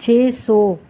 600,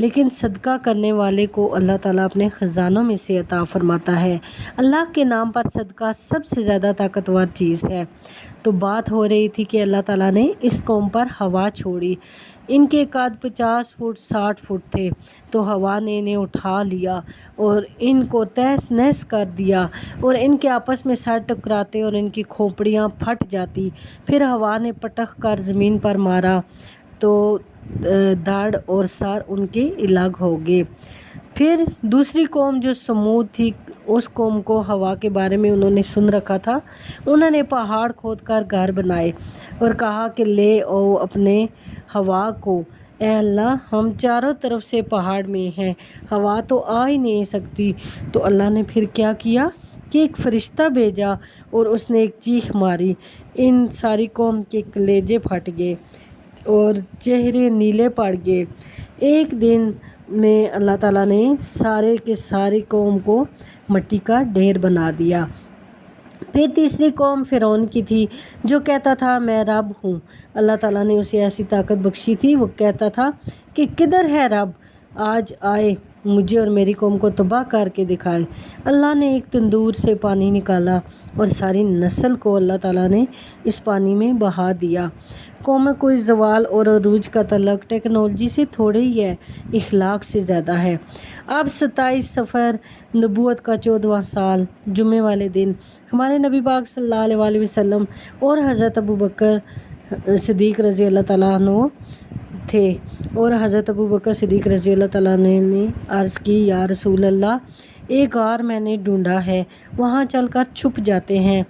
لیکن صدقہ کرنے والے کو اللہ تعالیٰ اپنے خزانوں میں سے عطا فرماتا ہے۔ اللہ کے نام پر صدقہ سب سے زیادہ طاقتور چیز ہے۔ تو بات ہو رہی تھی کہ اللہ تعالیٰ نے اس قوم پر ہوا چھوڑی۔ ان کے قد 50 فٹ 60 فٹ تھے، تو ہوا نے انہیں اٹھا لیا اور ان کو تہس نہس کر دیا، اور ان کے آپس میں سر ٹکراتے اور ان کی کھوپڑیاں پھٹ جاتی۔ پھر ہوا نے پٹخ کر زمین پر مارا تو دھڑ اور سر ان کے الگ ہو گئے۔ پھر دوسری قوم جو سمود تھی، اس قوم کو ہوا کے بارے میں انہوں نے سن رکھا تھا۔ انہوں نے پہاڑ کھود کر گھر بنائے اور کہا کہ لے او اپنے ہوا کو، اے اللہ ہم چاروں طرف سے پہاڑ میں ہیں، ہوا تو آ ہی نہیں سکتی۔ تو اللہ نے پھر کیا کیا کہ ایک فرشتہ بھیجا اور اس نے ایک چیخ ماری، ان ساری قوم کے کلیجے پھٹ گئے اور چہرے نیلے پڑ گئے۔ ایک دن میں اللہ تعالیٰ نے سارے کے ساری قوم کو مٹی کا ڈھیر بنا دیا۔ پھر تیسری قوم فرعون کی تھی، جو کہتا تھا میں رب ہوں۔ اللہ تعالیٰ نے اسے ایسی طاقت بخشی تھی، وہ کہتا تھا کہ کدھر ہے رب، آج آئے مجھے اور میری قوم کو تباہ کر کے دکھائے۔ اللہ نے ایک تندور سے پانی نکالا اور ساری نسل کو اللہ تعالیٰ نے اس پانی میں بہا دیا۔ قوم کوئی زوال اور عروج کا تعلق ٹیکنالوجی سے تھوڑے ہی ہے، اخلاق سے زیادہ ہے۔ اب 27 صفر نبوت کا 14واں سال جمعے والے دن ہمارے نبی پاک صلی اللہ علیہ وسلم اور حضرت ابوبکر صدیق رضی اللہ تعالیٰ عنہ تھے، اور حضرت ابوبکر صدیق رضی اللہ تعالیٰ عنہ نے عرض کی یا رسول اللہ، ایک غار میں نے ڈھونڈا ہے، وہاں چل کر چھپ جاتے ہیں،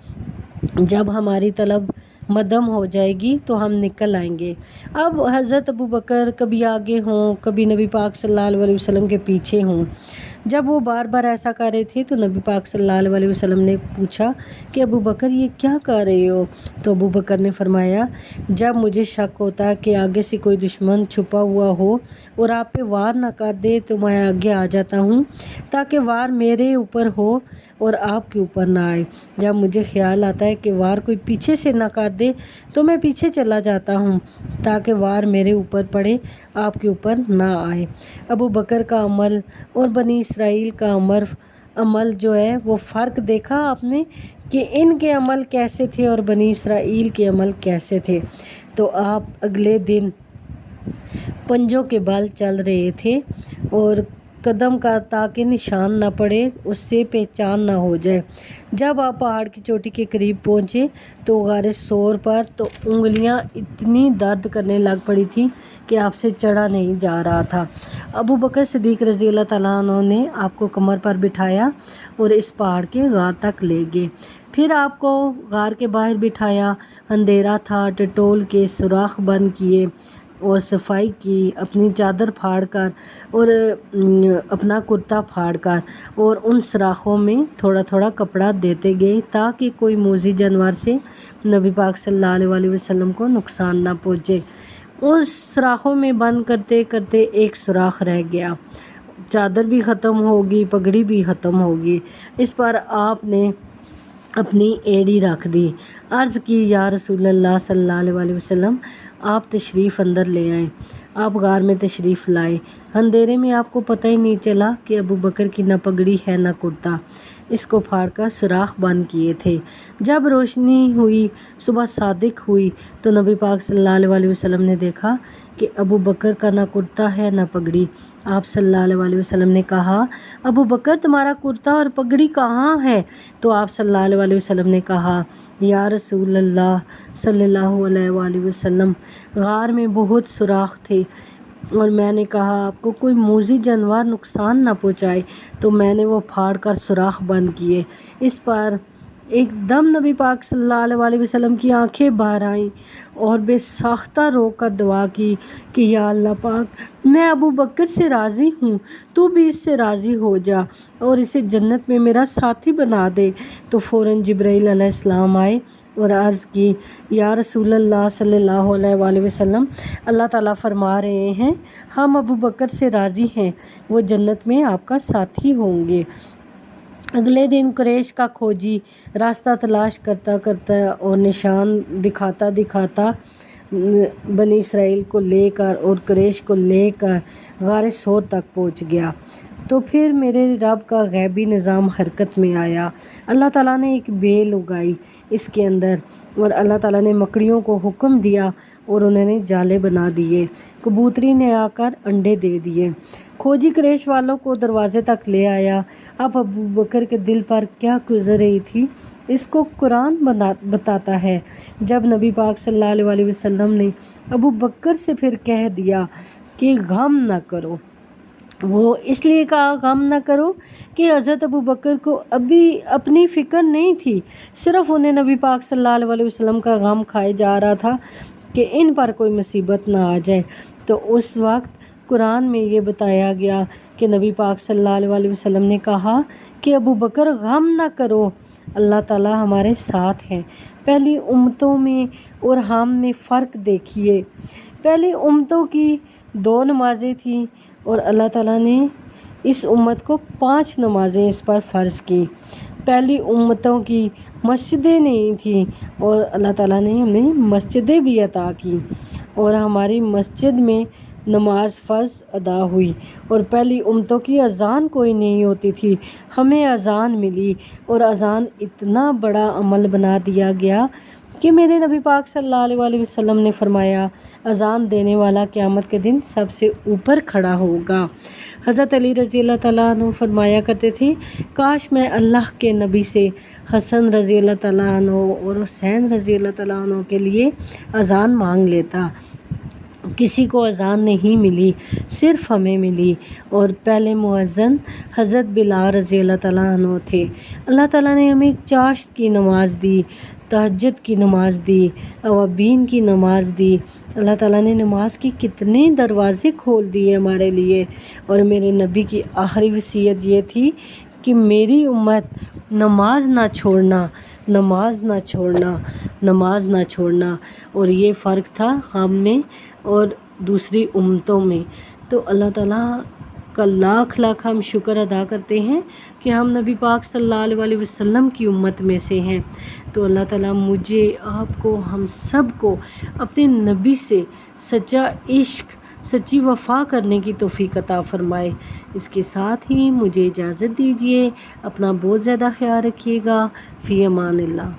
جب ہماری طلب مدم ہو جائے گی تو ہم نکل آئیں گے۔ اب حضرت ابوبکر کبھی آگے ہوں، کبھی نبی پاک صلی اللہ علیہ وسلم کے پیچھے ہوں۔ جب وہ بار بار ایسا کر رہے تھے تو نبی پاک صلی اللہ علیہ وسلم نے پوچھا کہ ابوبکر یہ کیا کر رہے ہو؟ تو ابوبکر نے فرمایا جب مجھے شک ہوتا ہے کہ آگے سے کوئی دشمن چھپا ہوا ہو اور آپ پہ وار نہ کر دے تو میں آگے آ جاتا ہوں تاکہ وار میرے اوپر ہو اور آپ کے اوپر نہ آئے۔ جب مجھے خیال آتا ہے کہ وار کوئی پیچھے سے نہ کر دے تو میں پیچھے چلا جاتا ہوں تاکہ وار میرے اوپر پڑے، آپ کے اوپر نہ آئے۔ ابوبکر کا عمل اور بنی اسرائیل کا عمل جو ہے وہ فرق دیکھا آپ نے کہ ان کے عمل کیسے تھے اور بنی اسرائیل کے عمل کیسے تھے۔ تو آپ اگلے دن پنجوں کے بل چل رہے تھے اور قدم کا تاکہ نشان نہ پڑے، اس سے پہچان نہ ہو جائے۔ جب آپ پہاڑ کی چوٹی کے قریب پہنچے تو غار سور پر تو انگلیاں اتنی درد کرنے لگ پڑی تھی کہ آپ سے چڑھا نہیں جا رہا تھا۔ ابوبکر صدیق رضی اللہ تعالیٰ عنہ نے آپ کو کمر پر بٹھایا اور اس پہاڑ کے غار تک لے گئے۔ پھر آپ کو غار کے باہر بٹھایا، اندھیرا تھا، ٹٹول کے سوراخ بند کیے اور صفائی کی، اپنی چادر پھاڑ کر اور اپنا کرتا پھاڑ کر اور ان سوراخوں میں تھوڑا تھوڑا کپڑا دیتے گئے تاکہ کوئی موذی جانور سے نبی پاک صلی اللہ علیہ وسلم کو نقصان نہ پہنچے۔ ان سوراخوں میں بند کرتے کرتے ایک سوراخ رہ گیا، چادر بھی ختم ہوگی، پگڑی بھی ختم ہوگی۔ اس پر آپ نے اپنی ایڑی رکھ دی، عرض کی یا رسول اللہ صلی اللہ علیہ وسلم آپ تشریف اندر لے آئیں۔ آپ غار میں تشریف لائے، اندھیرے میں آپ کو پتہ ہی نہیں چلا کہ ابوبکر کی نہ پگڑی ہے نہ کرتا، اس کو پھاڑ کر سوراخ بند کیے تھے۔ جب روشنی ہوئی، صبح صادق ہوئی تو نبی پاک صلی اللہ علیہ وسلم نے دیکھا کہ ابوبکر کا نہ کرتا ہے نہ پگڑی۔ آپ صلی اللہ علیہ وسلم نے کہا ابوبکر تمہارا کرتا اور پگڑی کہاں ہے؟ تو آپ صلی اللہ علیہ وسلم نے کہا یا رسول اللہ صلی اللہ علیہ وآلہ وسلم غار میں بہت سوراخ تھے اور میں نے کہا آپ کو کوئی موذی جانور نقصان نہ پہنچائے تو میں نے وہ پھاڑ کر سوراخ بند کیے۔ اس پر ایک دم نبی پاک صلی اللہ علیہ وسلم کی آنکھیں باہر آئیں اور بے ساختہ رو کر دعا کی کہ یا اللہ پاک میں ابوبکر سے راضی ہوں، تو بھی اس سے راضی ہو جا اور اسے جنت میں میرا ساتھی بنا دے۔ تو فوراً جبرائیل علیہ السلام آئے اور عرض کی یا رسول اللہ صلی اللہ علیہ وآلہ وسلم اللہ تعالیٰ فرما رہے ہیں ہم ابوبکر سے راضی ہیں، وہ جنت میں آپ کا ساتھی ہوں گے۔ اگلے دن قریش کا کھوجی راستہ تلاش کرتا کرتا اور نشان دکھاتا دکھاتا بنی اسرائیل کو لے کر اور قریش کو لے کر غار ثور تک پہنچ گیا۔ تو پھر میرے رب کا غیبی نظام حرکت میں آیا۔ اللہ تعالیٰ نے ایک بیل اگائی اس کے اندر، اور اللہ تعالیٰ نے مکڑیوں کو حکم دیا اور انہوں نے جالے بنا دیے۔ کبوتری نے آ کر انڈے دے دیے۔ کھوجی قریش والوں کو دروازے تک لے آیا۔ اب ابو بکر کے دل پر کیا گزر رہی تھی اس کو قرآن بتاتا ہے۔ جب نبی پاک صلی اللہ علیہ وسلم نے ابو بکر سے پھر کہہ دیا کہ غم نہ کرو، وہ اس لیے کہا غم نہ کرو کہ حضرت ابو بکر کو ابھی اپنی فکر نہیں تھی، صرف انہیں نبی پاک صلی اللہ علیہ وسلم کا غم کھائے جا رہا تھا کہ ان پر کوئی مصیبت نہ آ جائے۔ تو اس وقت قرآن میں یہ بتایا گیا کہ نبی پاک صلی اللہ علیہ وسلم نے کہا کہ ابو بکر غم نہ کرو، اللہ تعالیٰ ہمارے ساتھ ہیں۔ پہلی امتوں میں اور ہم میں فرق دیکھیے۔ پہلی امتوں کی 2 نمازیں تھیں اور اللہ تعالیٰ نے اس امت کو 5 نمازیں اس پر فرض کی۔ پہلی امتوں کی مسجدیں نہیں تھیں اور اللہ تعالیٰ نے ہمیں مسجدیں بھی عطا کی، اور ہماری مسجد میں نماز فرض ادا ہوئی۔ اور پہلی امتوں کی اذان کوئی نہیں ہوتی تھی، ہمیں اذان ملی، اور اذان اتنا بڑا عمل بنا دیا گیا کہ میرے نبی پاک صلی اللہ علیہ وسلم نے فرمایا اذان دینے والا قیامت کے دن سب سے اوپر کھڑا ہوگا۔ حضرت علی رضی اللہ تعالیٰ عنہ فرمایا کرتے تھے، کاش میں اللہ کے نبی سے حسن رضی اللہ تعالیٰ عنہ اور حسین رضی اللہ تعالیٰ عنہ کے لیے اذان مانگ لیتا۔ کسی کو اذان نہیں ملی، صرف ہمیں ملی، اور پہلے مؤذن حضرت بلال رضی اللہ تعالیٰ عنہ تھے۔ اللہ تعالیٰ نے ہمیں چاشت کی نماز دی، تہجد کی نماز دی، اوابین کی نماز دی۔ اللہ تعالیٰ نے نماز کے کتنے دروازے کھول دیے ہمارے لیے۔ اور میرے نبی کی آخری وصیت یہ تھی کہ میری امت نماز نہ چھوڑنا، نماز نہ چھوڑنا، نماز نہ چھوڑنا۔ اور یہ فرق تھا ہم میں اور دوسری امتوں میں۔ تو اللہ تعالیٰ کا لاکھ لاکھ ہم شکر ادا کرتے ہیں کہ ہم نبی پاک صلی اللہ علیہ وسلم کی امت میں سے ہیں۔ تو اللہ تعالیٰ مجھے، آپ کو، ہم سب کو اپنے نبی سے سچا عشق، سچی وفا کرنے کی توفیق عطا فرمائے۔ اس کے ساتھ ہی مجھے اجازت دیجیے، اپنا بہت زیادہ خیال رکھیے گا۔ فی امان اللہ۔